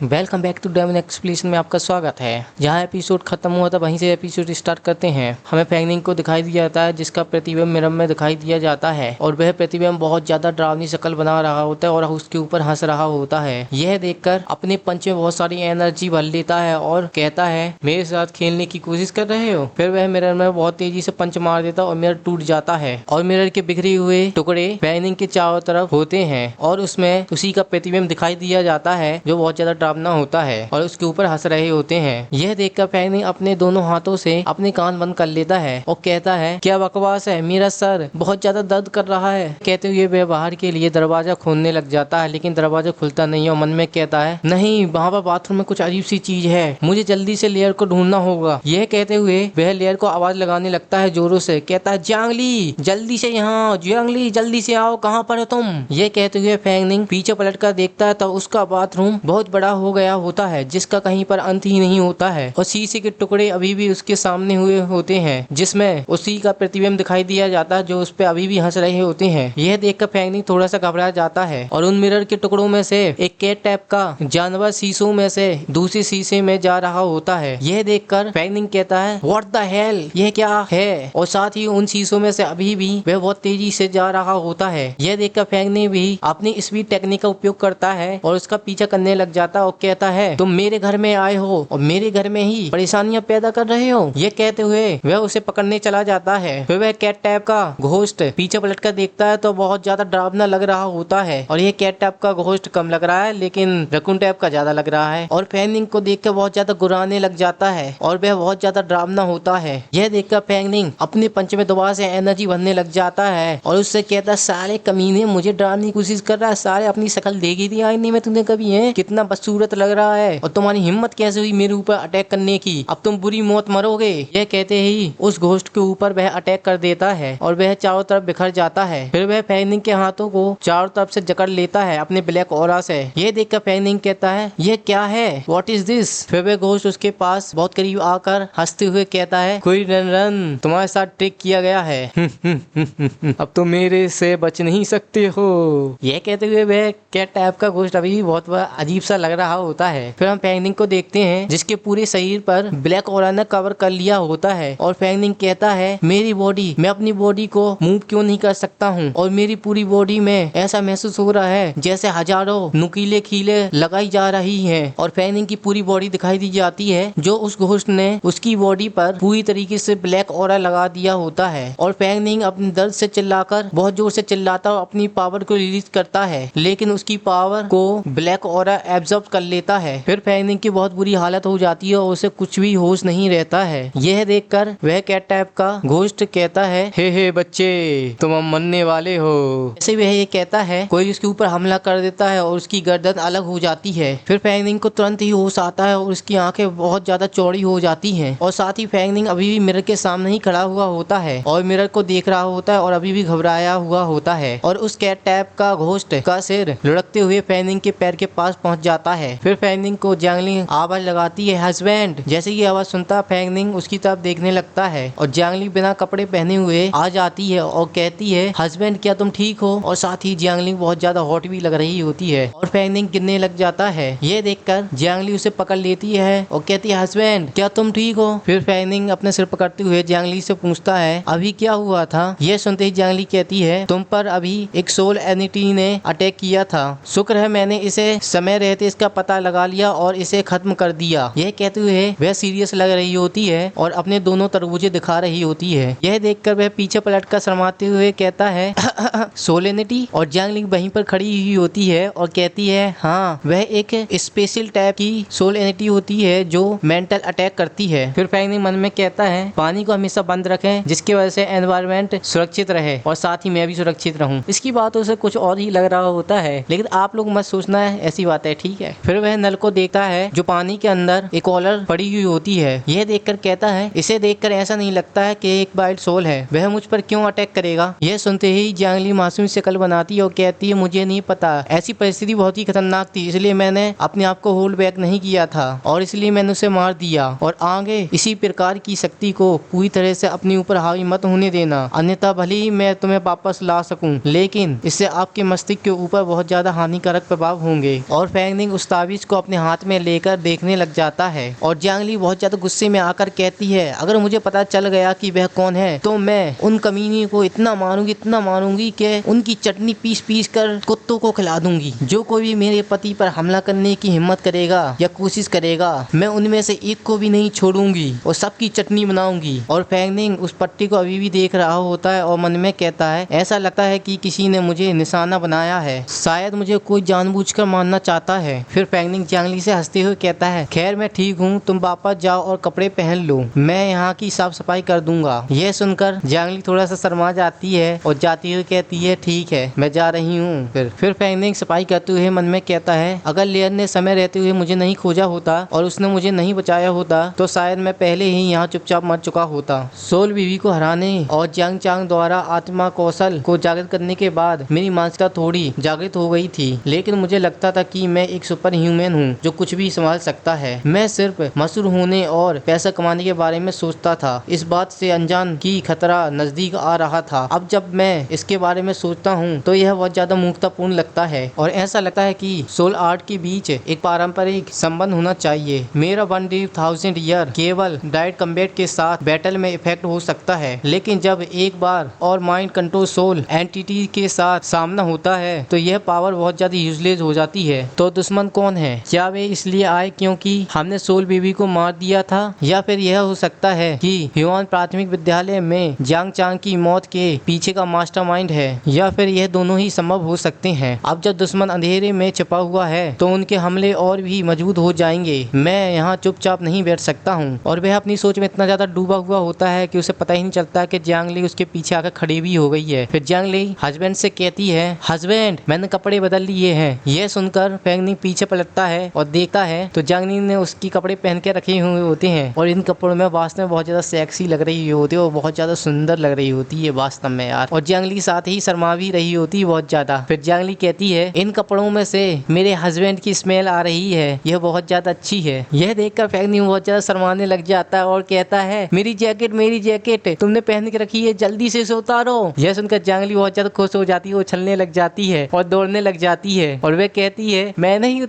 Welcome back to demon explanation में आपका स्वागत है। जहां एपिसोड खत्म हुआ था वहीं से एपिसोड स्टार्ट करते हैं। हमें फैंगनिंग को दिखाई दिया जाता है जिसका प्रतिबिंब मिरर में दिखाई दिया जाता है और वह प्रतिबिंब बहुत ज्यादा डरावनी शक्ल बना रहा होता है और उसके ऊपर हंस रहा होता है। यह देखकर अपने पंच में बहुत सारी एनर्जी भर लेता है और कहता है मेरे साथ खेलने की कोशिश कर रहे हो। फिर वह मिरर में बहुत तेजी से पंच मार देता है और मिरर टूट जाता है और मिरर के बिखरे हुए टुकड़े फैंगनिंग के चारों तरफ होते हैं और उसमें उसी का प्रतिबिंब दिखाई दिया जाता है जो बहुत ज्यादा डरावना होता है और उसके ऊपर हंस रहे होते हैं। यह देखकर फैंगनिंग अपने दोनों हाथों से अपने कान बंद कर लेता है और कहता है क्या बकवास है, मेरा सर बहुत ज्यादा दर्द कर रहा है। कहते हुए वह बाहर के लिए दरवाजा खोलने लग जाता है लेकिन दरवाजा खुलता नहीं और मन में कहता है नहीं, वहाँ पर बाथरूम में कुछ अजीब सी चीज है, मुझे जल्दी से लेयर को ढूंढना होगा। यह कहते हुए वह लेयर को आवाज लगाने लगता है जोरों से। कहता है जियांगली जल्दी से यहाँ, जियांगली जल्दी से आओ, कहाँ पर हो तुम। यह कहते हुए फैंगनिंग पीछे पलट कर देखता है तो उसका बाथरूम बहुत बड़ा हो गया होता है जिसका कहीं पर अंत ही नहीं होता है और शीशे के टुकड़े अभी भी उसके सामने हुए होते हैं जिसमें उसी का प्रतिबिंब दिखाई दिया जाता है जो उस पे अभी भी हंस रहे होते हैं। यह देखकर फैंगनिंग थोड़ा सा घबरा जाता है और उन मिरर के टुकड़ों में से एक कैट टाइप का जानवर शीशों में से दूसरे शीशे में जा रहा होता है। यह देखकर फैंगनिंग कहता है व्हाट द हेल, यह क्या है, और साथ ही उन शीशों में से अभी भी वह बहुत तेजी से जा रहा होता है। यह देखकर फैंगनिंग भी अपनी स्पीड टेक्निक का उपयोग करता है और उसका पीछा करने लग जाता है और कहता है तुम मेरे घर में आए हो और मेरे घर में ही परेशानियां पैदा कर रहे हो। ये कहते हुए वह उसे पकड़ने चला जाता है। फिर वह कैट टाइप का घोस्ट पीछे पलट कर देखता है तो बहुत ज्यादा डरावना लग रहा होता है और ये कैट टाइप का घोस्ट कम लग रहा है लेकिन रकून टाइप का ज्यादा लग रहा है और फैंगनिंग को देख कर बहुत ज्यादा गुर्राने लग जाता है और वह बहुत ज्यादा डरावना होता है। यह देखकर फैंगनिंग अपने पंच में दोबारा से एनर्जी भरने लग जाता है और उससे कहता है साले कमीने मुझे डराने की कोशिश कर रहा है, सारे अपनी शक्ल देखी थी आईने में तुमने कभी है, कितना बदसूरत लग रहा है और तुम्हारी हिम्मत कैसे हुई मेरे ऊपर अटैक करने की, अब तुम बुरी मौत मरोगे। यह कहते ही उस घोस्ट के ऊपर वह अटैक कर देता है और वह चारों तरफ बिखर जाता है। फिर वह फैंगनिंग के हाथों को चारों तरफ से जकड़ लेता है अपने ब्लैक ऑरा से। यह देखकर फैंगनिंग कहता है यह क्या है, व्हाट इज दिस। फिर वह घोस्ट उसके पास बहुत करीब आकर हंसते हुए कहता है कोई रन रन, तुम्हारे साथ ट्रिक किया गया है अब तो मेरे से बच नहीं सकते हो। यह कहते हुए वह कैट टाइप का घोस्ट अभी भी बहुत अजीब सा लग रहा होता है। फिर हम फैंगनिंग को देखते हैं जिसके पूरे शरीर पर ब्लैक ऑरा ने कवर कर लिया होता है और फैंगनिंग कहता है मेरी बॉडी, मैं अपनी बॉडी को मूव क्यों नहीं कर सकता हूँ और मेरी पूरी बॉडी में ऐसा महसूस हो रहा है जैसे हजारों नुकीले खीले लगाई जा रही हैं और फैंगनिंग की पूरी बॉडी दिखाई दी जाती है जो उस घोस्ट ने उसकी बॉडी पर पूरी तरीके से ब्लैक ऑरा लगा दिया होता है और फैंगनिंग अपने दर्द से चिल्लाकर बहुत जोर से चिल्लाता और अपनी पावर को रिलीज करता है लेकिन उसकी पावर को ब्लैक ऑरा एब्जॉर्ब कर लेता है। फिर फैंगनिंग की बहुत बुरी हालत हो जाती है और उसे कुछ भी होश नहीं रहता है। यह देखकर वह कैट टाइप का घोस्ट कहता है हे बच्चे तुम अब मरने वाले हो। ऐसे वह ये कहता है कोई उसके ऊपर हमला कर देता है और उसकी गर्दन अलग हो जाती है। फिर फैंगनिंग को तुरंत ही होश आता है और उसकी आंखें बहुत ज्यादा चौड़ी हो जाती हैं और साथ ही फैंगनिंग अभी भी मिरर के सामने ही खड़ा हुआ होता है और मिरर को देख रहा होता है और अभी भी घबराया हुआ होता है और उस कैट टाइप का घोस्ट का सिर लुढ़कते हुए फैंगनिंग के पैर के पास पहुंच जाता है। फिर फैंगनिंग को जियांगली आवाज लगाती है हस्बैंड। जैसे ये आवाज सुनता फैंगनिंग उसकी तरफ देखने लगता है और जियांगली बिना कपड़े पहने हुए आ जाती है और कहती है हस्बैंड क्या तुम ठीक हो, और साथ ही जियांगली बहुत ज्यादा हॉट भी लग रही होती है और फैंगनिंग गिरने लग जाता है। ये देखकर जियांगली उसे पकड़ लेती है और कहती है हस्बैंड क्या तुम ठीक हो। फिर फैंगनिंग अपने सिर पकड़ते हुए जियांगली से पूछता है अभी क्या हुआ था। यह सुनते ही जियांगली कहती है तुम पर अभी एक सोल एनिटी ने अटैक किया था, शुक्र है मैंने इसे समय रहते इसका पता लगा लिया और इसे खत्म कर दिया। यह कहते हुए वह सीरियस लग रही होती है और अपने दोनों तरबूजे दिखा रही होती है। यह देखकर वह पीछे पलट कर शर्माते हुए कहता है सोलेनिटी, और जियांगली वहीं पर खड़ी हुई होती है और कहती है हाँ वह एक स्पेशल टाइप की सोल एनिटी होती है जो मेंटल अटैक करती है। फिर फैंगनिंग मन में कहता है पानी को हमेशा बंद रखें जिसकी वजह से एनवायरनमेंट सुरक्षित रहे और साथ ही मैं भी सुरक्षित रहूं। इसकी बातों से कुछ और ही लग रहा होता है लेकिन आप लोग मत सोचना है ऐसी बात है, ठीक है। फिर वह नल को देखता है जो पानी के अंदर एक कॉलर पड़ी हुई होती है। यह देखकर कहता है इसे देखकर ऐसा नहीं लगता है कि एक वाइल्ड सोल है, वह मुझ पर क्यों अटैक करेगा। यह सुनते ही जियांगली मासूम शक्ल बनाती है और कहती है मुझे नहीं पता, ऐसी परिस्थिति बहुत ही खतरनाक थी इसलिए मैंने अपने आप को होल्ड बैक नहीं किया था और इसलिए मैंने उसे मार दिया और आगे इसी प्रकार की शक्ति को पूरी तरह से अपने ऊपर हावी मत होने देना, अन्यथा भले ही मैं तुम्हें वापस ला सकूं लेकिन इससे आपके मस्तिष्क के ऊपर बहुत ज्यादा हानिकारक प्रभाव होंगे। और फैंगनिंग उस ताबीज को अपने हाथ में लेकर देखने लग जाता है और जियांगली बहुत ज्यादा गुस्से में आकर कहती है, अगर मुझे पता चल गया कि वह कौन है तो मैं उन कमीनी को इतना मारूंगी कि उनकी चटनी पीस पीस कर कुत्तों को खिला दूंगी। जो कोई भी मेरे पति पर हमला करने की हिम्मत करेगा या कोशिश करेगा, मैं उनमें से एक को भी नहीं छोड़ूंगी और सबकी चटनी बनाऊंगी। और फैंगनिंग उस पट्टी को अभी भी देख रहा होता है और मन में कहता है, ऐसा लगता है कि किसी ने मुझे निशाना बनाया है, शायद मुझे कोई जानबूझकर मारना चाहता है। फिर फैंगनिंग जियांगली से हंसते हुए कहता है, खैर मैं ठीक हूँ, तुम वापस जाओ और कपड़े पहन लो, मैं यहाँ की साफ सफाई कर दूंगा। यह सुनकर जियांगली थोड़ा सा शर्मा जाती है और जाती हुई कहती है, ठीक है मैं जा रही हूँ। फिर फैंगनिंग सफाई करते हुए मन में कहता है, अगर लेयर ने समय रहते हुए मुझे नहीं खोजा होता और उसने मुझे नहीं बचाया होता तो शायद मैं पहले ही यहाँ चुपचाप मर चुका होता। सोल बीवी को हराने और जियांग चांग द्वारा आत्मा कौशल को जागृत करने के बाद मेरी मानसिकता थोड़ी जागृत हो गई थी, लेकिन मुझे लगता था कि मैं एक सुपर ह्यूमन हूँ जो कुछ भी संभाल सकता है। मैं सिर्फ मशहूर होने और पैसा कमाने के बारे में सोचता था। इस बात से अनजान की खतरा नजदीक आ रहा था। अब जब मैं इसके बारे में सोचता हूँ तो यह बहुत ज्यादा मूर्खतापूर्ण लगता है और ऐसा लगता है कि सोल आर्ट के बीच एक पारंपरिक संबंध होना चाहिए। मेरा 1,000 ईयर केवल डायरेक्ट कम्बैट के साथ बैटल में इफेक्ट हो सकता है, लेकिन जब एक बार और माइंड कंट्रोल सोल एंटिटी के साथ सामना होता है तो यह पावर बहुत ज्यादा यूजलेस हो जाती है। तो दुश्मन कौन है? क्या वे इसलिए आए क्योंकि हमने सोल बीवी को मार दिया था, या फिर यह हो सकता है कि ह्यूआन प्राथमिक विद्यालय में जियांग चांग की मौत के पीछे का मास्टरमाइंड है, या फिर यह दोनों ही संभव हो सकते हैं। अब जब दुश्मन अंधेरे में छिपा हुआ है तो उनके हमले और भी मजबूत हो जाएंगे। मैं यहाँ चुपचाप नहीं बैठ सकता हूँ। और वह अपनी सोच में इतना ज्यादा डूबा हुआ होता है कि उसे पता ही नहीं चलता कि जियांगली उसके पीछे आकर खड़ी भी हो गई है। फिर जियांगली हस्बैंड से कहती है, हस्बैंड मैंने कपड़े बदल लिए हैं। यह सुनकर फैंगनिंग पीछे पलटता है और देखता है तो जियांगली ने उसकी कपड़े पहन के रखे हुए होते हैं और इन कपड़ों में वास्तव में बहुत ज्यादा सेक्सी लग रही होती है और बहुत ज्यादा सुंदर लग रही होती है वास्तव में यार। और जियांगली साथ ही शर्मा भी रही होती है बहुत ज्यादा। फिर जियांगली कहती है, इन कपड़ों में से मेरे हस्बैंड की स्मेल आ रही है, यह बहुत ज्यादा अच्छी है। यह देखकर फैंगनिंग बहुत ज्यादा शर्माने लग जाता है और कहता है, मेरी जैकेट तुमने पहन के रखी है, जल्दी से इसे उतारो। यह सुनकर जियांगली बहुत ज्यादा खुश हो जाती है, उछलने लग जाती है और दौड़ने लग जाती है और वह कहती है, मैं नहीं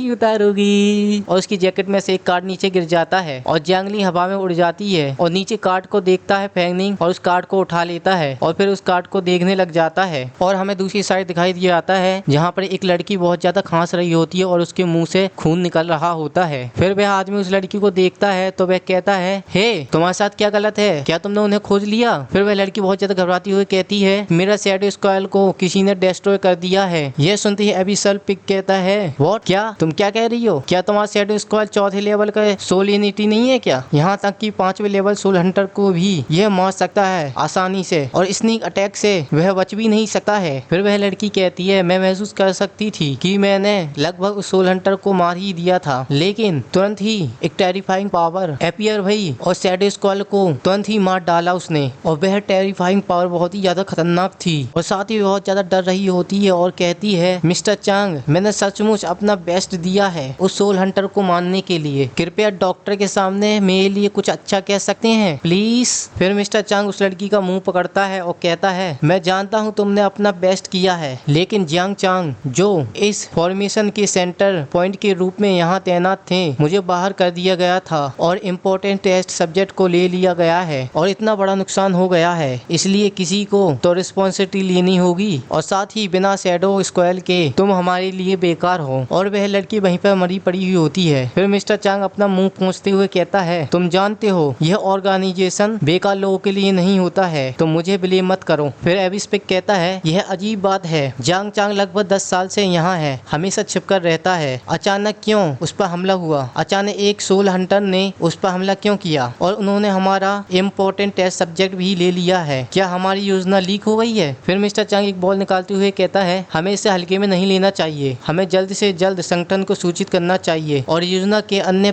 उतारूंगी। और उसकी जैकेट में से एक कार्ड नीचे गिर जाता है और जियांगली हवा में उड़ जाती है और नीचे कार्ड को देखता है फैंगनिंग और उस कार्ड को उठा लेता है और फिर उस कार्ड को देखने लग जाता है। और हमें दूसरी साइड दिखाई दिया जाता है जहाँ पर एक लड़की बहुत ज्यादा खांस रही होती है और उसके मुंह से खून निकल रहा होता है। फिर वह आदमी उस लड़की को देखता है तो वह कहता है, हे तुम्हारे साथ क्या गलत है, क्या तुमने उन्हें खोज लिया? फिर वह लड़की बहुत ज्यादा घबराती हुई कहती है, मेरा शैडो स्क्वायर को किसी ने डिस्ट्रॉय कर दिया है। यह सुनते ही एबिसल पिग कहता है, व्हाट, क्या तुम क्या कह रही हो? क्या तुम्हारा शैडो स्क्वायर चौथे लेवल का सोल यूनिटी नहीं है क्या? यहाँ तक कि 5वें लेवल सोल हंटर को भी यह मार सकता है आसानी से और स्नीक अटैक से वह बच भी नहीं सकता है। फिर वह लड़की कहती है, मैं महसूस कर सकती थी कि मैंने लगभग उस सोल हंटर को मार ही दिया था, लेकिन तुरंत ही एक टेरिफाइंग पावर अपीयर हुई और शैडो स्क्वायर को तुरंत ही मार डाला उसने। और वह टेरिफाइंग पावर बहुत ही ज्यादा खतरनाक थी और साथ ही बहुत ज्यादा डर रही होती है और कहती है, मिस्टर चांग मैंने सचमुच अपना बेस्ट दिया है उस सोल हंटर को मारने के लिए, कृपया डॉक्टर के सामने मेरे लिए कुछ अच्छा कह सकते हैं प्लीज। फिर मिस्टर चांग उस लड़की का मुंह पकड़ता है और कहता है, मैं जानता हूँ तुमने अपना बेस्ट किया है, लेकिन जियांग चांग जो इस फॉर्मेशन के सेंटर पॉइंट के रूप में यहाँ तैनात थे, मुझे बाहर कर दिया गया था और इम्पोर्टेंट टेस्ट सब्जेक्ट को ले लिया गया है और इतना बड़ा नुकसान हो गया है, इसलिए किसी को तो रिस्पॉन्सिबिलिटी लेनी होगी और साथ ही बिना शैडो स्क्वायर के तुम हमारे लिए बेकार हो। और वह लड़की वहीं पर मरी पड़ी हुई होती है। फिर मिस्टर चांग अपना मुंह पोंछते हुए कहता है, तुम जानते हो यह ऑर्गेनाइजेशन बेकार लोगों के लिए नहीं होता है, तो मुझे ब्लेम मत करो। फिर एविस पिग कहता है, यह अजीब बात है, जियांग चांग लगभग 10 साल से यहाँ है, हमेशा छिपकर रहता है, अचानक क्यों उस पर हमला हुआ? अचानक एक सोल हंटर ने उस पर हमला क्यों किया और उन्होंने हमारा इम्पोर्टेंट टेस्ट सब्जेक्ट भी ले लिया है? क्या हमारी योजना लीक हो गई है? फिर मिस्टर चांग एक बॉल निकालते हुए कहता है, हमें इसे हल्के में नहीं लेना चाहिए, हमें जल्द से जल्द संगठन को सूचित करना चाहिए और योजना के अन्य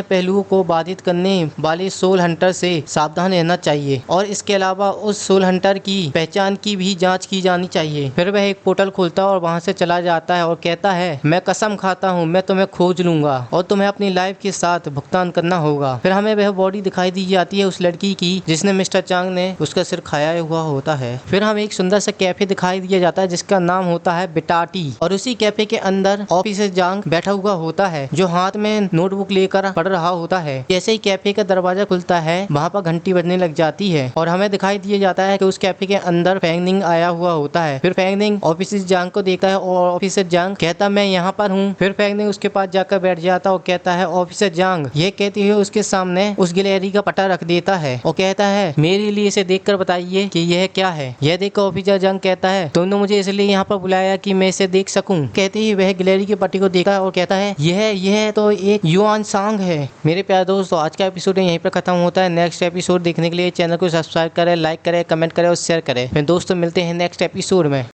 पहलुओं को बाधित करने वाले सोल हंटर से सावधान रहना चाहिए और इसके अलावा उस सोल हंटर की पहचान की भी जांच की जानी चाहिए। फिर वह एक पोर्टल खोलता है और वहां से चला जाता है और कहता है, मैं कसम खाता हूँ मैं तुम्हें खोज लूंगा और तुम्हें अपनी लाइफ के साथ भुगतान करना होगा। फिर हमें वह बॉडी दिखाई दी जाती है उस लड़की की जिसने मिस्टर चांग ने उसका सिर खाया हुआ होता है। फिर हमें एक सुंदर सा कैफे दिखाई दिया जाता है जिसका नाम होता है बिटाट पार्टी। और उसी कैफे के अंदर ऑफिसर जांग बैठा हुआ होता है जो हाथ में नोटबुक लेकर पढ़ रहा होता है। जैसे ही कैफे का दरवाजा खुलता है वहाँ पर घंटी बजने लग जाती है और हमें दिखाई दिया जाता है कि उस कैफे के अंदर फेंग निंग आया हुआ होता है। फिर फेंग निंग ऑफिसर जांग को देखता है और ऑफिसर जांग कहता मैं यहाँ पर हूँ। फिर फेंग निंग उसके पास जाकर बैठ जाता और कहता है ऑफिसर जांग। ये कहती है उसके सामने उस गिलहरी का पट्टा रख देता है और कहता है मेरे लिए इसे देखकर बताइए कि यह क्या है। यह देखकर ऑफिसर जांग कहता है तुमने मुझे इसलिए यहाँ पर बुलाया कि मैं इसे देख सकूं। कहते ही वह गिलहरी के पट्टी को देखा और कहता है यह तो एक युआन सांग है। मेरे प्यारे दोस्तों आज का एपिसोड यहीं पर खत्म होता है। नेक्स्ट एपिसोड देखने के लिए चैनल को सब्सक्राइब करें, लाइक करें, कमेंट करें और शेयर करें। फिर दोस्तों मिलते हैं नेक्स्ट एपिसोड में।